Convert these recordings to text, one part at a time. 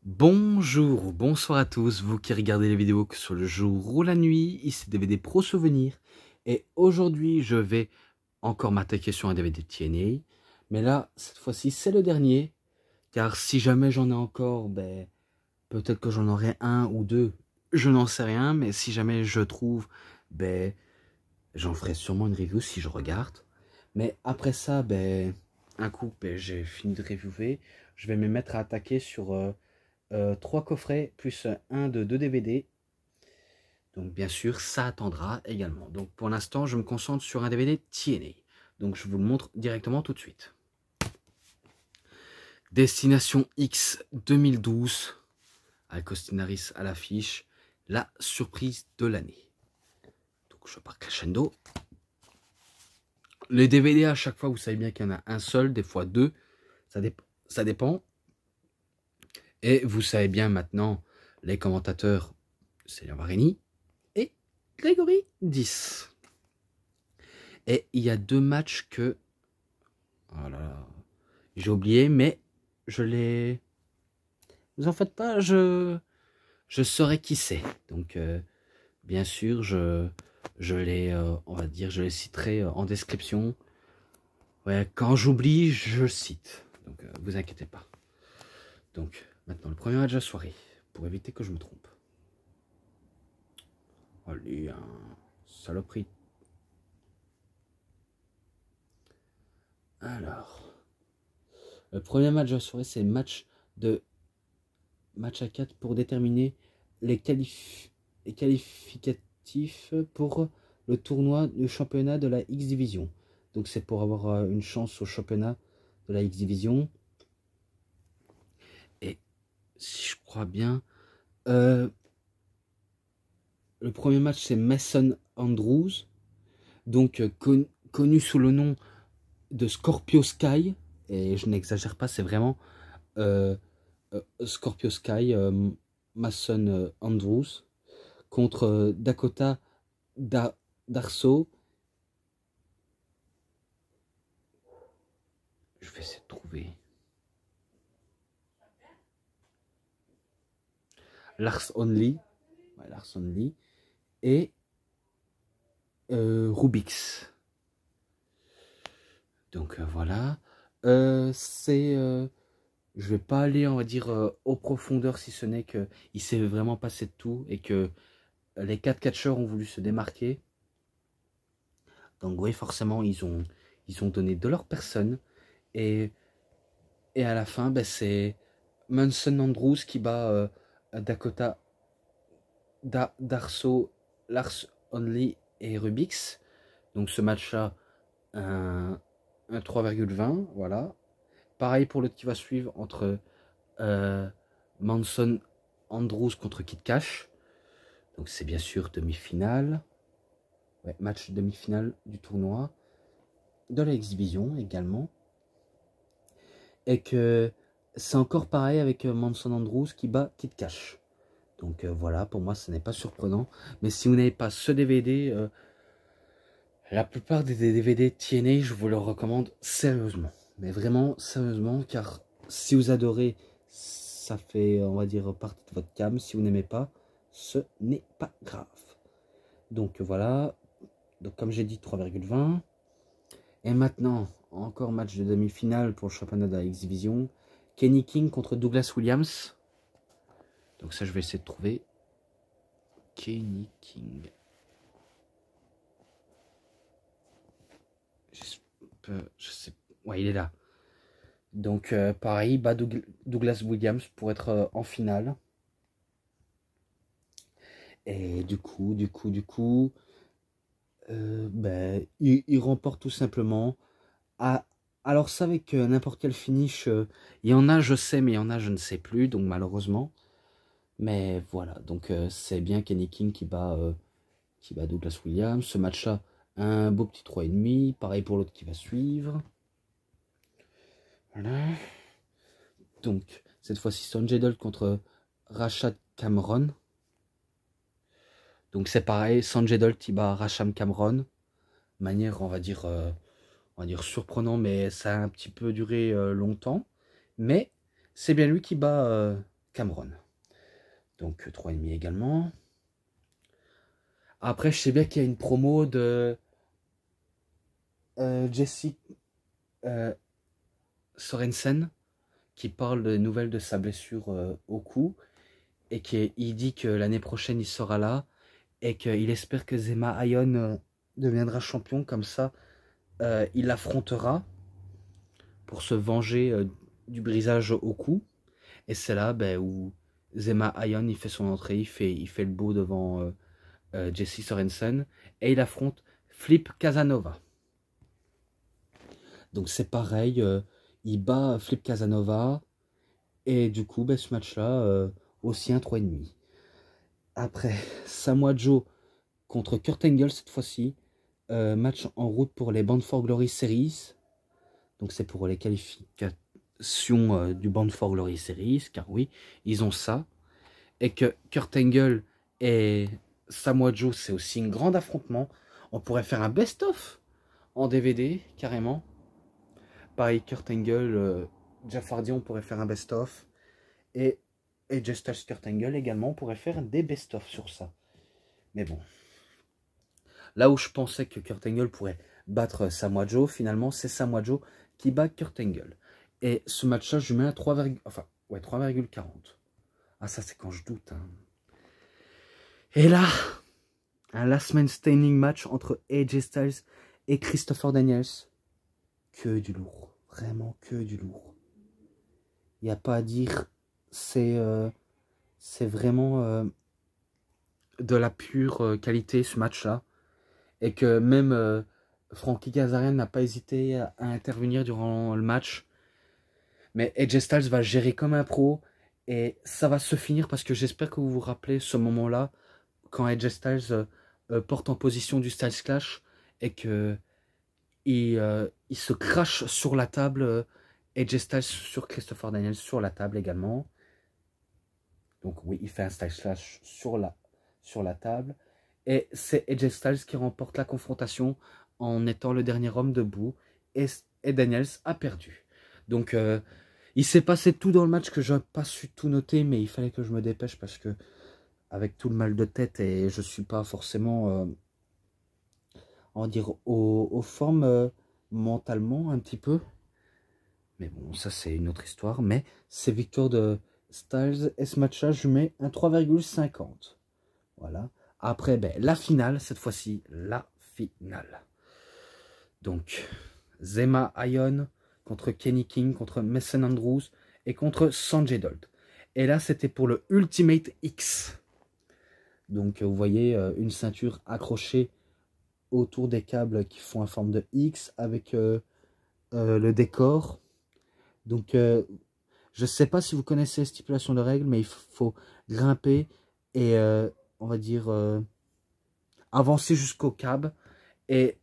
Bonjour ou bonsoir à tous, vous qui regardez les vidéos que sur le jour ou la nuit, ici DVD Pro Souvenirs. Et aujourd'hui, je vais encore m'attaquer sur un DVD TNA. Mais là, cette fois-ci, c'est le dernier. Car si jamais j'en ai encore, peut-être que j'en aurai un ou deux. Je n'en sais rien, mais si jamais je trouve, j'en ferai sûrement une review si je regarde. Mais après ça, un coup, j'ai fini de reviewer. Je vais me mettre à attaquer sur... 3 coffrets plus un de 2 DVD. Donc bien sûr, ça attendra également. Donc pour l'instant, je me concentre sur un DVD TNA. Donc je vous le montre directement tout de suite. Destination X 2012, avec Austin Harris à l'affiche, la surprise de l'année. Donc je pars crescendo. Les DVD à chaque fois, vous savez bien qu'il y en a un seul, des fois deux, ça dépend. Et vous savez bien maintenant, les commentateurs, c'est Varini et Grégory 10. Et il y a deux matchs que... Oh là là, j'ai oublié, mais je les... Vous en faites pas, je saurai qui c'est. Donc, bien sûr, je les, on va dire, je les citerai en description. Ouais, quand j'oublie, je cite. Donc, vous inquiétez pas. Donc, maintenant, le premier match de la soirée, pour éviter que je me trompe. Allez, un saloperie. Alors, le premier match de la soirée, c'est le match à 4 pour déterminer les qualificatifs pour le tournoi du championnat de la X Division. Donc c'est pour avoir une chance au championnat de la X Division. Et si je crois bien, le premier match c'est Mason Andrews, donc connu sous le nom de Scorpio Sky. Et je n'exagère pas, c'est vraiment Scorpio Sky, Mason Andrews, contre Dakota Darso. Je vais essayer de trouver. Lars Only. Ouais, Lars Only. Et Rubix. Donc voilà. Je vais pas aller, on va dire, aux profondeurs, si ce n'est que il s'est vraiment passé de tout et que les 4 catcheurs ont voulu se démarquer. Donc oui, forcément, ils ont donné de leur personne. Et à la fin, c'est Mason Andrews qui bat Dakota Darso, Lars Only et Rubix. Donc ce match-là, un 3,20, voilà. Pareil pour l'autre qui va suivre entre Manson Andrews contre Kid Cash. Donc c'est bien sûr demi-finale. Ouais, match demi-finale du tournoi. De la X-Division également. Et que c'est encore pareil avec Manson Andrews qui bat Kid Cash. Donc voilà, pour moi ce n'est pas surprenant. Mais si vous n'avez pas ce DVD, la plupart des DVD TNA, je vous le recommande sérieusement. Mais vraiment sérieusement, car si vous adorez, ça fait, on va dire, partie de votre cam. Si vous n'aimez pas, ce n'est pas grave. Donc voilà, donc comme j'ai dit, 3,20. Et maintenant, encore match de demi-finale pour le championnat de la X-Division. Kenny King contre Douglas Williams. Donc ça, je vais essayer de trouver. Kenny King. Je sais. Ouais, il est là. Donc pareil, Douglas Williams pour être en finale. Et du coup, il remporte tout simplement. Alors ça, avec n'importe quel finish, il y en a, je sais, mais il y en a, je ne sais plus, donc malheureusement. Mais voilà, donc c'est bien Kenny King qui bat Douglas Williams. Ce match-là, un beau petit 3,5. Pareil pour l'autre qui va suivre. Voilà. Donc, cette fois-ci, Sanjay Dutt contre Rashad Cameron. Donc c'est pareil, Sanjay Dutt il bat Rashad Cameron. Manière, on va dire surprenant, mais ça a un petit peu duré longtemps. Mais c'est bien lui qui bat Cameron. Donc 3,5 également. Après, je sais bien qu'il y a une promo de Jesse Sorensen qui parle des nouvelles de sa blessure au cou et il dit que l'année prochaine il sera là et qu'il espère que Zema Ion deviendra champion, comme ça il l'affrontera pour se venger du brisage au cou, et c'est là où Zema Ion il fait son entrée, il fait le beau devant Jesse Sorensen et il affronte Flip Casanova. Donc c'est pareil, il bat Flip Casanova et du coup ce match là aussi un 3,5. Après Samoa Joe contre Kurt Angle cette fois-ci, match en route pour les Bound for Glory Series. Donc c'est pour les qualifications du Bound for Glory Series, car oui, ils ont ça. Et que Kurt Angle et Samoa Joe, c'est aussi un grand affrontement. On pourrait faire un best-of en DVD, carrément. Pareil, Kurt Angle, Jeff Hardy, on pourrait faire un best-of. Et Just Touch Kurt Angle également, on pourrait faire des best-of sur ça. Mais bon. Là où je pensais que Kurt Angle pourrait battre Samoa Joe, finalement, c'est Samoa Joe qui bat Kurt Angle. Et ce match-là, je mets à 3,40. Ah, ça, c'est quand je doute. Hein. Et là, un last man standing match entre AJ Styles et Christopher Daniels. Que du lourd. Vraiment que du lourd. Il n'y a pas à dire. C'est vraiment de la pure qualité, ce match-là. Et que même Frankie Kazarian n'a pas hésité à intervenir durant le match. Mais AJ Styles va gérer comme un pro. Et ça va se finir parce que j'espère que vous vous rappelez ce moment-là, quand AJ Styles porte en position du Styles Clash et que il se crache sur la table. AJ Styles sur Christopher Daniels sur la table également. Donc oui, il fait un Styles Clash sur la table. Et c'est AJ Styles qui remporte la confrontation en étant le dernier homme debout. Et Daniels a perdu. Donc il s'est passé tout dans le match que je n'ai pas su tout noter. Mais il fallait que je me dépêche parce que avec tout le mal de tête et je ne suis pas forcément on va dire aux formes mentalement un petit peu. Mais bon, ça c'est une autre histoire. Mais c'est victoire de Styles. Et ce match-là, je mets un 3,50. Voilà. Après, la finale, cette fois-ci, la finale. Donc, Zema Ion contre Kenny King, contre Mason Andrews et contre Sanjay Dutt. Et là, c'était pour le Ultimate X. Donc, vous voyez une ceinture accrochée autour des câbles qui font en forme de X avec le décor. Donc, je ne sais pas si vous connaissez les stipulations de règles, mais il faut grimper et on va dire avancer jusqu'au câble et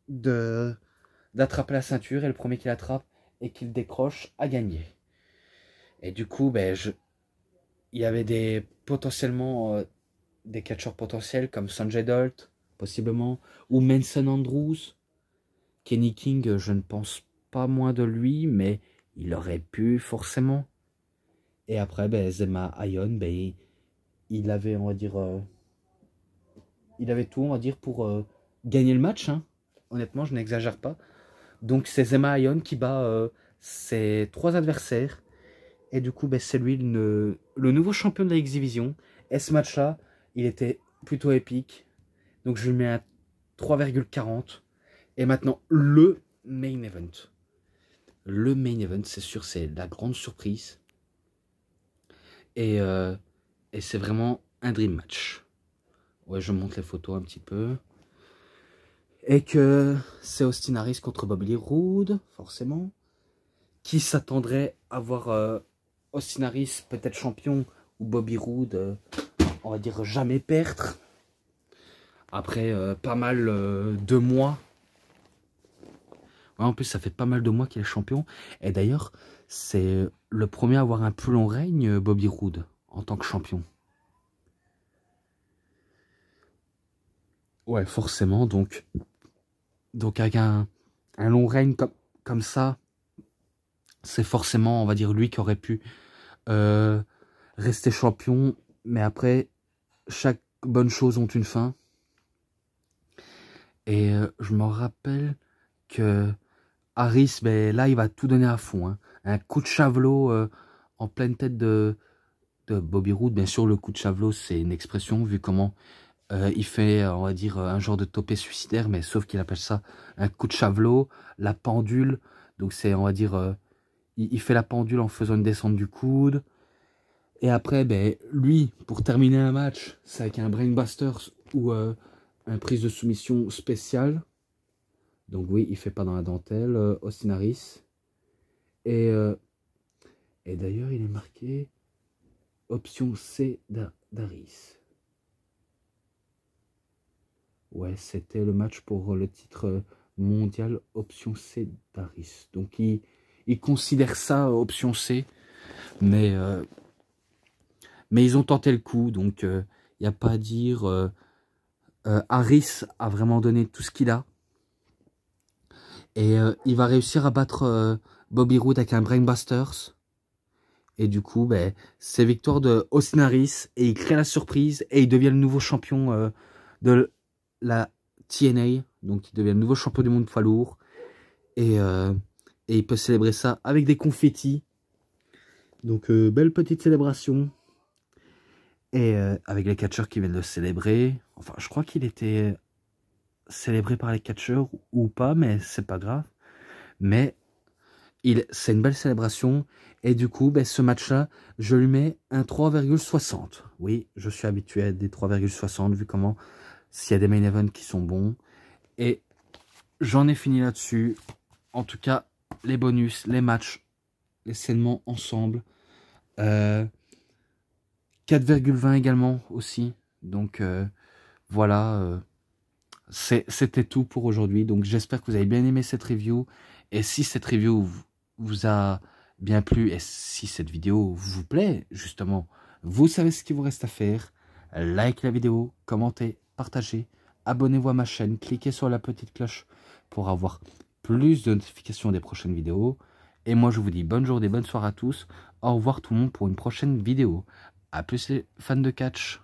d'attraper la ceinture, et le premier qui l'attrape et qui le décroche a gagné. Et du coup, il y avait potentiellement des catcheurs potentiels comme Sanjay Dutt, possiblement, ou Mason Andrews. Kenny King, je ne pense pas moins de lui, mais il aurait pu forcément. Et après, Zema Ion, il avait, on va dire, il avait tout, on va dire, pour gagner le match. Hein. Honnêtement, je n'exagère pas. Donc c'est Zema Ion qui bat ses 3 adversaires. Et du coup, c'est lui le nouveau champion de la X-Division. Et ce match-là, il était plutôt épique. Donc je lui mets un 3,40. Et maintenant, le main event. Le main event, c'est sûr, c'est la grande surprise. Et c'est vraiment un dream match. Ouais, je montre les photos un petit peu. Et que c'est Austin Harris contre Bobby Roode, forcément. Qui s'attendrait à voir Austin Harris peut-être champion ou Bobby Roode, on va dire, jamais perdre. Après pas mal de mois. Ouais, en plus, ça fait pas mal de mois qu'il est champion. Et d'ailleurs, c'est le premier à avoir un plus long règne, Bobby Roode, en tant que champion. Ouais, forcément. Donc avec un long règne comme ça, c'est forcément, on va dire, lui qui aurait pu rester champion. Mais après, chaque bonne chose ont une fin. Et je me rappelle que Harris, ben, là, il va tout donner à fond. Hein. Un coup de chavelot en pleine tête de Bobby Roode. Bien sûr, le coup de chavelot, c'est une expression, vu comment il fait, on va dire, un genre de topé suicidaire, mais sauf qu'il appelle ça un coup de chavelot, la pendule. Donc c'est, on va dire, il fait la pendule en faisant une descente du coude. Et après, ben, lui, pour terminer un match, c'est avec un brainbuster ou un prise de soumission spéciale. Donc oui, il fait pas dans la dentelle, Austin Harris. Et d'ailleurs, il est marqué option C d'Harris. Ouais, c'était le match pour le titre mondial option C d'Harris. Donc il considère ça option C, mais ils ont tenté le coup, donc il n'y a pas à dire. Harris a vraiment donné tout ce qu'il a. Et il va réussir à battre Bobby Roode avec un Brainbusters. Et du coup, ben, c'est victoire de Austin Harris. Et il crée la surprise. Et il devient le nouveau champion de la TNA. Donc il devient le nouveau champion du monde poids lourd. Et il peut célébrer ça avec des confettis. Donc belle petite célébration. Et avec les catcheurs qui viennent le célébrer. Enfin, je crois qu'il était célébré par les catcheurs ou pas, mais c'est pas grave. Mais c'est une belle célébration. Et du coup, ben, ce match-là, je lui mets un 3,60. Oui, je suis habitué à des 3,60 vu comment s'il y a des main events qui sont bons. Et j'en ai fini là-dessus. En tout cas, les bonus, les matchs, les saignements ensemble. 4,20 également aussi. Donc voilà, c'était tout pour aujourd'hui. Donc j'espère que vous avez bien aimé cette review. Et si cette review vous a bien plu et si cette vidéo vous plaît, justement, vous savez ce qu'il vous reste à faire. Like la vidéo, commentez, partagez, abonnez-vous à ma chaîne, cliquez sur la petite cloche pour avoir plus de notifications des prochaines vidéos. Et moi je vous dis bonne journée, bonne soirée à tous. Au revoir tout le monde pour une prochaine vidéo. A plus les fans de catch.